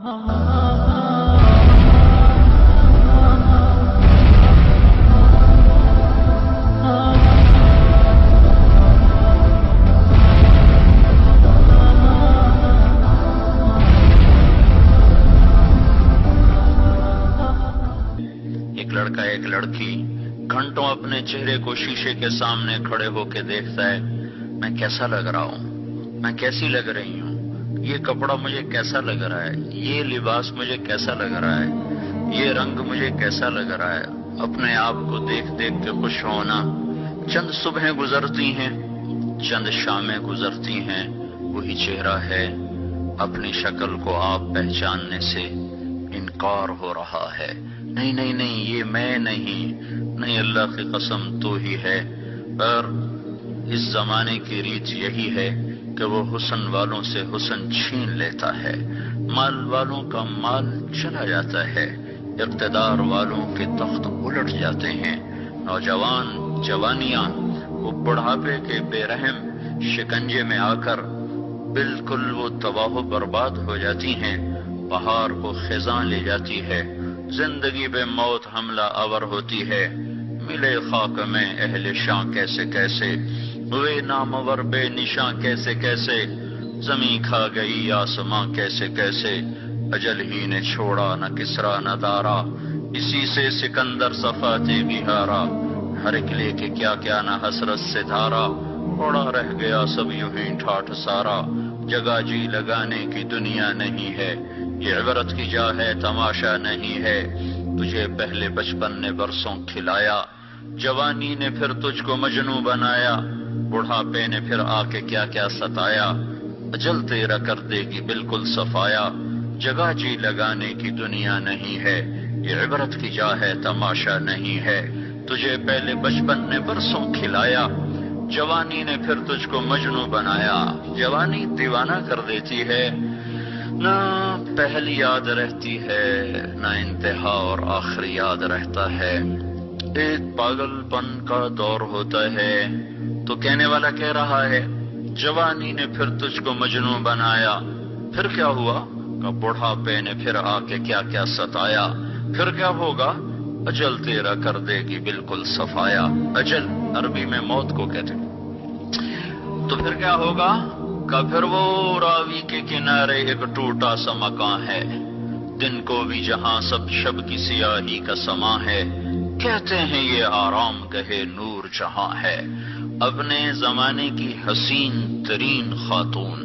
ایک لڑکا ایک لڑکی گھنٹوں اپنے چہرے کو شیشے کے سامنے کھڑے ہو کے دیکھتا ہے، میں کیسا لگ رہا ہوں، میں کیسی لگ رہی ہوں، یہ کپڑا مجھے کیسا لگ رہا ہے، یہ لباس مجھے کیسا لگ رہا ہے، یہ رنگ مجھے کیسا لگ رہا ہے۔ اپنے آپ کو دیکھ دیکھ کے خوش ہونا۔ چند صبحیں گزرتی ہیں، چند شامیں گزرتی ہیں، وہی چہرہ ہے، اپنی شکل کو آپ پہچاننے سے انکار ہو رہا ہے۔ نہیں نہیں نہیں، یہ میں نہیں، اللہ کی قسم تو ہی ہے۔ پر اس زمانے کی ریت یہی ہے کہ وہ حسن والوں سے حسن چھین لیتا ہے، مال والوں کا مال چلا جاتا ہے، اقتدار والوں کے تخت الٹ جاتے ہیں، نوجوان جوانیاں وہ بڑھاپے کے بے رحم شکنجے میں آ کر بالکل وہ تباہ و برباد ہو جاتی ہیں، بہار کو خزاں لے جاتی ہے، زندگی بے موت حملہ آور ہوتی ہے۔ ملے خاک میں اہل شاں کیسے کیسے، ہوئے نامور بے نشاں کیسے کیسے، زمیں کھا گئی آسماں کیسے کیسے، اجل ہی نے چھوڑا نہ کسرا نہ دارا، اسی سے سکندر صفاتے بھی ہارا، ہر ایک لے کے کیا کیا نہ حسرت سے دھارا، پڑا رہ گیا سب یوں ہی ٹھاٹھ سارا، جگہ جی لگانے کی دنیا نہیں ہے، یہ عبرت کی جا ہے تماشا نہیں ہے، تجھے پہلے بچپن نے برسوں کھلایا، جوانی نے پھر تجھ کو مجنوں بنایا، بڑھاپے نے پھر آ کے کیا کیا ستایا، اجل تیرا کر دے گی بالکل صفایا، جگہ جی لگانے کی دنیا نہیں ہے، یہ عبرت کی جا ہے تماشا نہیں ہے، تجھے پہلے بچپن نے برسوں کھلایا، جوانی نے پھر تجھ کو مجنوں بنایا۔ جوانی دیوانہ کر دیتی ہے، نہ پہل یاد رہتی ہے، نہ انتہا اور آخر یاد رہتا ہے، ایک پاگل پن کا دور ہوتا ہے، تو کہنے والا کہہ رہا ہے جوانی نے پھر تجھ کو مجنوں بنایا، پھر کیا ہوا کہ بڑھاپے نے پھر آ کے کیا کیا ستایا، پھر کیا ہوگا اجل تیرا کر دے گی بالکل صفایا، اجل عربی میں موت کو کہتے ہیں، تو پھر کیا ہوگا کہ پھر وہ راوی کے کنارے ایک ٹوٹا سا مکان ہے، دن کو بھی جہاں سب شب کی سیاہی کا سما ہے، کہتے ہیں یہ آرام گہے نور جہاں ہے، اپنے زمانے کی حسین ترین خاتون۔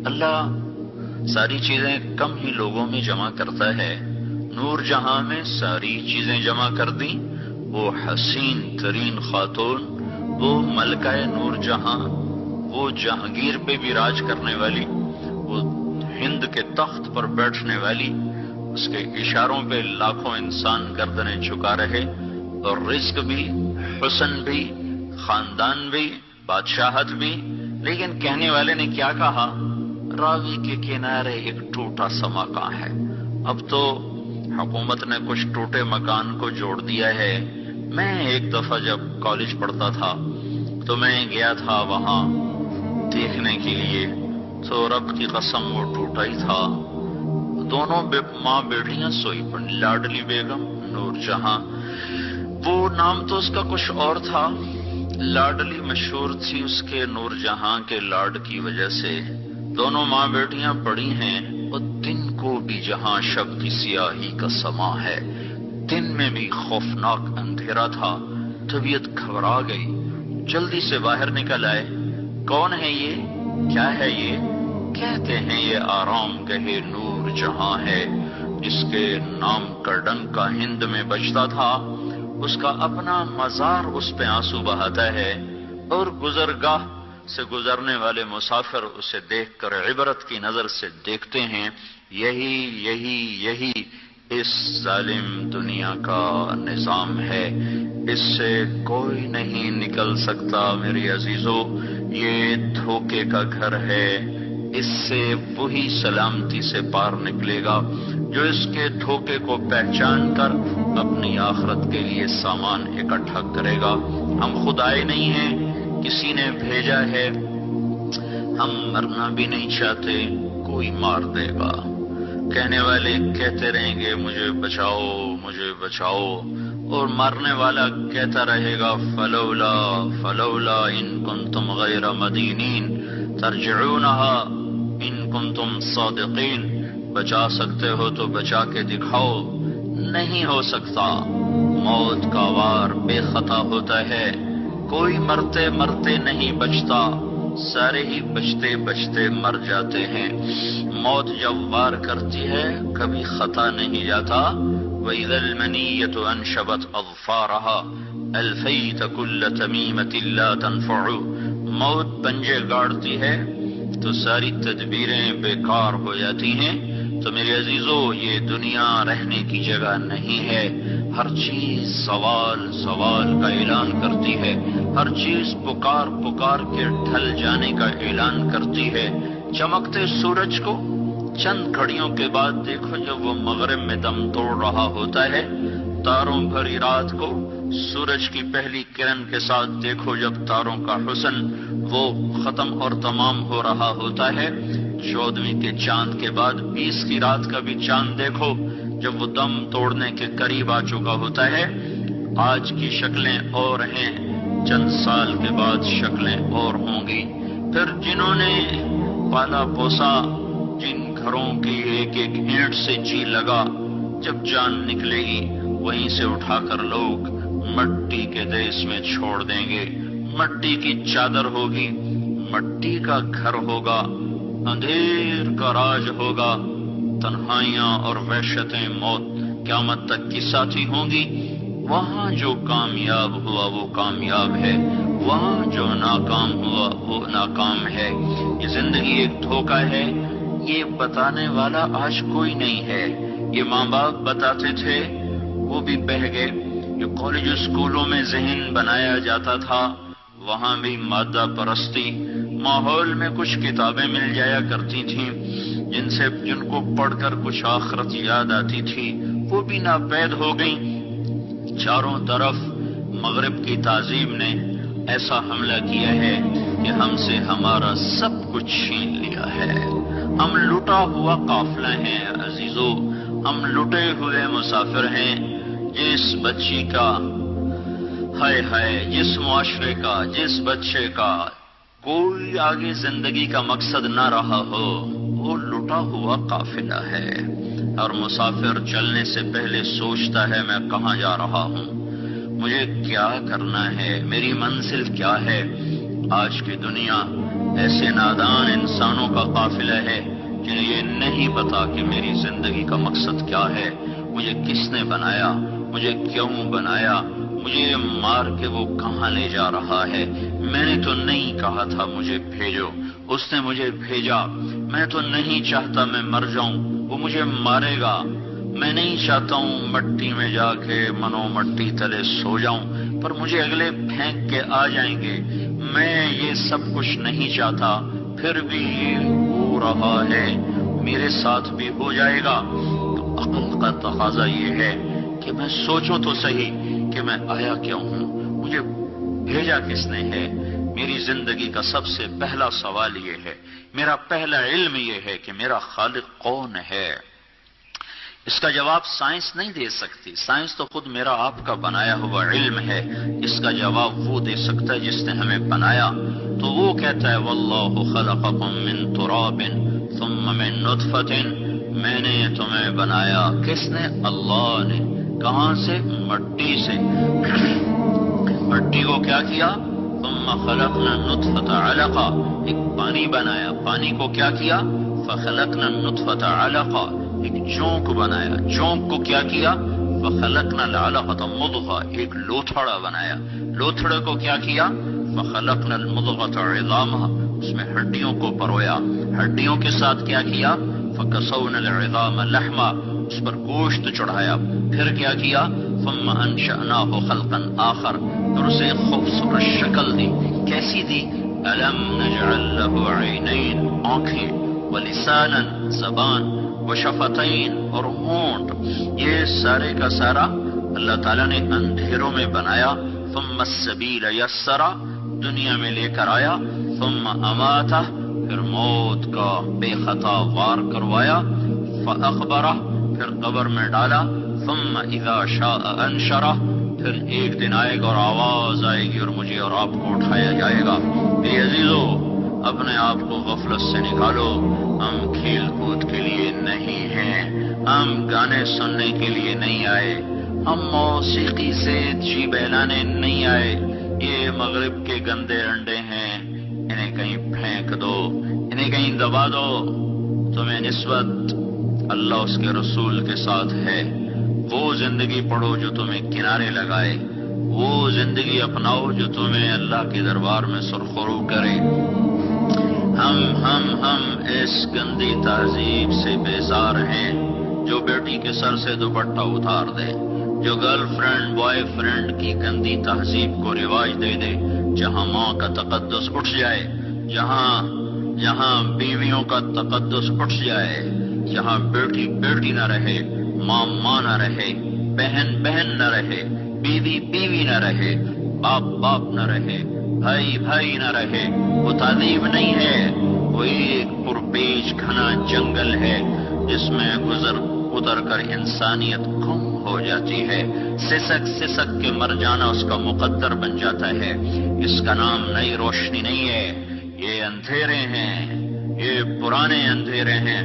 اللہ ساری چیزیں کم ہی لوگوں میں جمع کرتا ہے، نور جہاں میں ساری چیزیں جمع کر دیں، وہ حسین ترین خاتون، وہ ملکہ نور جہاں، وہ جہانگیر پہ بھی راج کرنے والی، وہ ہند کے تخت پر بیٹھنے والی، اس کے اشاروں پہ لاکھوں انسان گردنیں جھکا رہے، اور رزق بھی، حسن بھی، خاندان بھی، بادشاہت بھی، لیکن کہنے والے نے کیا کہا؟ راوی کے کنارے ایک ٹوٹا سا مکان ہے۔ اب تو حکومت نے کچھ ٹوٹے مکان کو جوڑ دیا ہے۔ میں ایک دفعہ جب کالج پڑھتا تھا تو میں گیا تھا وہاں دیکھنے کے لیے، تو رب کی قسم وہ ٹوٹا ہی تھا، دونوں ماں بیٹیاں سوئی پڑی، لاڈلی بیگم، نور جہاں، وہ نام تو اس کا کچھ اور تھا، لاڈلی مشہور تھی اس کے نور جہاں کے لاڈ کی وجہ سے، دونوں ماں بیٹیاں پڑی ہیں، اور دن کو بھی جہاں شب کی سیاہی کا سما ہے، دن میں بھی خوفناک اندھیرا تھا، طبیعت گھبرا گئی، جلدی سے باہر نکل آئے، کون ہے یہ، کیا ہے یہ؟ کہتے ہیں یہ آرام گہے نور جہاں ہے، جس کے نام کا ڈنکا ہند میں بجتا تھا، اس کا اپنا مزار اس پہ آنسو بہاتا ہے، اور گزرگاہ سے گزرنے والے مسافر اسے دیکھ کر عبرت کی نظر سے دیکھتے ہیں، یہی اس ظالم دنیا کا نظام ہے، اس سے کوئی نہیں نکل سکتا میری عزیزو، یہ دھوکے کا گھر ہے، اس سے وہی سلامتی سے پار نکلے گا جو اس کے دھوکے کو پہچان کر اپنی آخرت کے لیے سامان اکٹھا کرے گا۔ ہم خود آئے نہیں ہیں، کسی نے بھیجا ہے، ہم مرنا بھی نہیں چاہتے، کوئی مار دے گا، کہنے والے کہتے رہیں گے مجھے بچاؤ مجھے بچاؤ، اور مرنے والا کہتا رہے گا فلولا فلولا ان کنتم غیر مدینین ترجعونہا ان کنتم صادقین، بچا سکتے ہو تو بچا کے دکھاؤ، نہیں ہو سکتا۔ موت کا وار بے خطا ہوتا ہے، کوئی مرتے مرتے نہیں بچتا، سارے ہی بچتے بچتے مر جاتے ہیں۔ موت جب وار کرتی ہے کبھی خطا نہیں جاتا۔ وَإِذَا الْمَنِيَّةُ أَنْشَبَتْ أَظْفَارَهَا أَلْفَيْتَ كُلَّ تَمِيمَةٍ لَا تَنْفَعُ، موت پنجے گاڑتی ہے تو ساری تدبیریں بیکار ہو جاتی ہیں۔ تو میرے عزیزو، یہ دنیا رہنے کی جگہ نہیں ہے، ہر چیز سوال سوال کا اعلان کرتی ہے، ہر چیز پکار پکار کے ڈھل جانے کا اعلان کرتی ہے۔ چمکتے سورج کو چند گھڑیوں کے بعد دیکھو جب وہ مغرب میں دم توڑ رہا ہوتا ہے، تاروں بھری رات کو سورج کی پہلی کرن کے ساتھ دیکھو جب تاروں کا حسن وہ ختم اور تمام ہو رہا ہوتا ہے، 14ویں کے چاند کے بعد 20 کی رات کا بھی چاند دیکھو جب وہ دم توڑنے کے قریب آ چکا ہوتا ہے۔ آج کی شکلیں اور ہیں، چند سال کے بعد شکلیں اور ہوں گی۔ پھر جنہوں نے پالا پوسا، جن گھروں کی ایک ایک اینٹ سے جی لگا، جب جان نکلے گی وہیں سے اٹھا کر لوگ مٹی کے دیس میں چھوڑ دیں گے۔ مٹی کی چادر ہوگی، مٹی کا گھر ہوگا، اندھیر کا راج ہوگا، تنہائیاں اور وحشتیں موت قیامت تک کی ساتھی ہوں گی۔ وہاں جو کامیاب ہوا وہ کامیاب ہے، وہاں جو ناکام ہوا وہ ناکام ہے۔ یہ زندگی ایک دھوکہ ہے، یہ بتانے والا آج کوئی نہیں ہے۔ یہ ماں باپ بتاتے تھے، وہ بھی بہہ گئے۔ جو کالج اسکولوں میں ذہن بنایا جاتا تھا، وہاں بھی مادہ پرستی، ماحول میں کچھ کتابیں مل جایا کرتی تھیں جن کو پڑھ کر کچھ آخرت یاد آتی تھی، وہ بھی ناپید ہو گئیں۔ چاروں طرف مغرب کی تہذیب نے ایسا حملہ کیا ہے کہ ہم سے ہمارا سب کچھ چھین لیا ہے۔ ہم لٹا ہوا قافلہ ہیں عزیزو، ہم لٹے ہوئے مسافر ہیں۔ جس بچی کا ہائے ہائے، جس معاشرے کا، جس بچے کا کوئی آگے زندگی کا مقصد نہ رہا ہو، وہ لٹا ہوا قافلہ ہے۔ اور مسافر چلنے سے پہلے سوچتا ہے میں کہاں جا رہا ہوں، مجھے کیا کرنا ہے، میری منزل کیا ہے۔ آج کی دنیا ایسے نادان انسانوں کا قافلہ ہے جنہیں یہ نہیں پتا کہ میری زندگی کا مقصد کیا ہے، مجھے کس نے بنایا، مجھے کیوں بنایا، مجھے مار کے وہ کہاں لے جا رہا ہے۔ میں نے تو نہیں کہا تھا مجھے بھیجو، اس نے مجھے بھیجا۔ میں تو نہیں چاہتا میں مر جاؤں، وہ مجھے مارے گا۔ میں نہیں چاہتا ہوں مٹی میں جا کے منو مٹی تلے سو جاؤں، پر مجھے اگلے پھینک کے آ جائیں گے۔ میں یہ سب کچھ نہیں چاہتا، پھر بھی یہ ہو رہا ہے، میرے ساتھ بھی ہو جائے گا۔ تو عقل کا تقاضا یہ ہے کہ میں سوچوں تو صحیح کہ میں آیا کیوں ہوں، مجھے بھیجا کس نے ہے۔ میری زندگی کا سب سے پہلا سوال یہ ہے، میرا پہلا علم یہ ہے کہ میرا خالق کون ہے۔ اس کا جواب سائنس نہیں دے سکتی، سائنس تو خود میرا آپ کا بنایا ہوا علم ہے۔ اس کا جواب وہ دے سکتا ہے جس نے ہمیں بنایا۔ تو وہ کہتا ہے واللہ خلقکم من تراب ثم من نطفۃ، میں نے تمہیں بنایا، کس نے؟ اللہ نے۔ کہاں سے؟ مٹی سے۔ مٹی کو کیا کیا؟ ثم خلقنا النطفۃ علقہ، ایک پانی بنایا، پانی کو کیا کیا؟ فخلقنا النطفۃ علقہ، ایک جونک بنایا، جونک کو کیا کیا؟ فخلقنا العلقۃ مضغہ، ایک لوتھڑا بنایا، لوتھڑے کو کیا کیا؟ فخلقنا المضغۃ عظامہ، اس میں ہڈیوں کو پرویا، ہڈیوں کے ساتھ کیا کیا؟ فکسونا العظام لحما، اس پر گوشت چڑھایا، پھر کیا کیا؟ ثم انشأناہ خلقا آخر، پھر اسے خوبصورت شکل دی، کیسی دی؟ الم نجعل لہ عینین، آنکھیں، ولسانا، زبان، وشفتین، اور ہونٹ۔ یہ سارے کا سارا اللہ تعالیٰ نے اندھیروں میں بنایا۔ ثم السبیل یسرا، دنیا میں لے کر آیا۔ ثم اماتہ، پھر موت کا بے خطا وار کروایا۔ فأخبرہ، پھر قبر میں ڈالا، ثم اذا شاء انشرہ، پھر ایک دن آئے گا اور آواز آئے گی اور مجھے اور آپ کو اٹھایا جائے گا۔ اے عزیزو، اپنے آپ کو غفلت سے نکالو، ہم کھیل کود کے لیے نہیں ہیں، ہم گانے سننے کے لیے نہیں آئے، ہم موسیقی سے جی بہلانے نہیں آئے۔ یہ مغرب کے گندے انڈے ہیں، انہیں کہیں پھینک دو، انہیں کہیں دبا دو۔ تمہیں نسبت اللہ اس کے رسول کے ساتھ ہے، وہ زندگی پڑھو جو تمہیں کنارے لگائے، وہ زندگی اپناؤ جو تمہیں اللہ کے دربار میں سرخرو کرے۔ ہم اس گندی تہذیب سے بیزار ہیں جو بیٹی کے سر سے دوپٹہ اتار دے، جو گرل فرینڈ بوائے فرینڈ کی گندی تہذیب کو رواج دے دے، جہاں ماں کا تقدس اٹھ جائے، جہاں بیویوں کا تقدس اٹھ جائے، جہاں بیٹی بیٹی نہ رہے، ماں ماں نہ رہے، بہن بہن نہ رہے، بیوی بیوی نہ رہے، باپ باپ نہ رہے، بھائی بھائی نہ رہے، وہ تہذیب نہیں ہے، وہ ایک پرپیچ گھنا جنگل ہے جس میں اتر کر انسانیت گم ہو جاتی ہے، سسک سسک کے مر جانا اس کا مقدر بن جاتا ہے۔ اس کا نام نئی روشنی نہیں ہے، یہ اندھیرے ہیں، یہ پرانے اندھیرے ہیں۔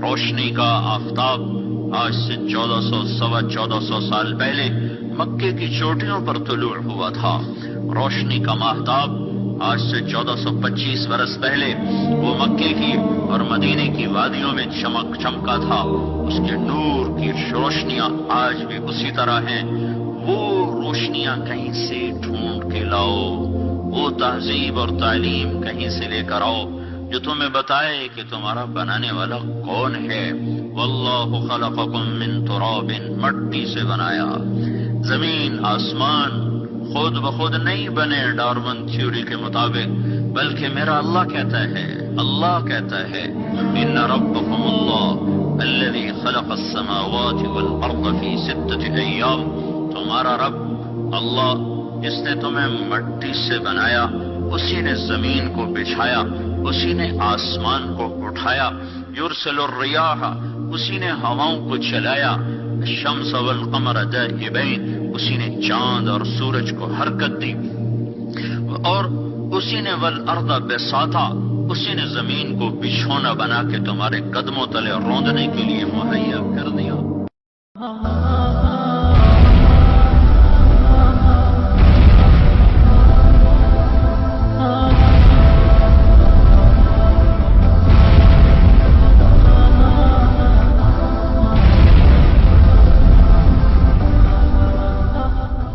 روشنی کا آفتاب آج سے 1400 سال پہلے مکے کی چوٹیوں پر طلوع ہوا تھا۔ روشنی کا ماہتاب آج سے 1425 برس پہلے وہ مکے کی اور مدینے کی وادیوں میں چمکا تھا۔ اس کے نور کی روشنیاں آج بھی اسی طرح ہیں۔ وہ روشنیاں کہیں سے ڈھونڈ کے لاؤ، وہ تہذیب اور تعلیم کہیں سے لے کر آؤ جو تمہیں بتائے کہ تمہارا بنانے والا کون ہے۔ واللہ خلقکم من تراب، مٹی سے بنایا۔ زمین آسمان خود بخود نہیں بنے ڈارون تھیوری کے مطابق، بلکہ میرا اللہ کہتا ہے ان ربکم اللہ الذی خلق السماوات والارض فی 6 ایام، تمہارا رب اللہ جس نے تمہیں مٹی سے بنایا، اسی نے زمین کو بچھایا، اسی نے آسمان کو اٹھایا، یرسل الریاح، اسی نے ہواؤں کو چلایا، الشمس والقمر دائبین، اسی نے چاند اور سورج کو حرکت دی، اور اسی نے والارض بساطا، اسی نے زمین کو بچھونا بنا کے تمہارے قدموں تلے روندنے کے لیے مہیا کر دیا۔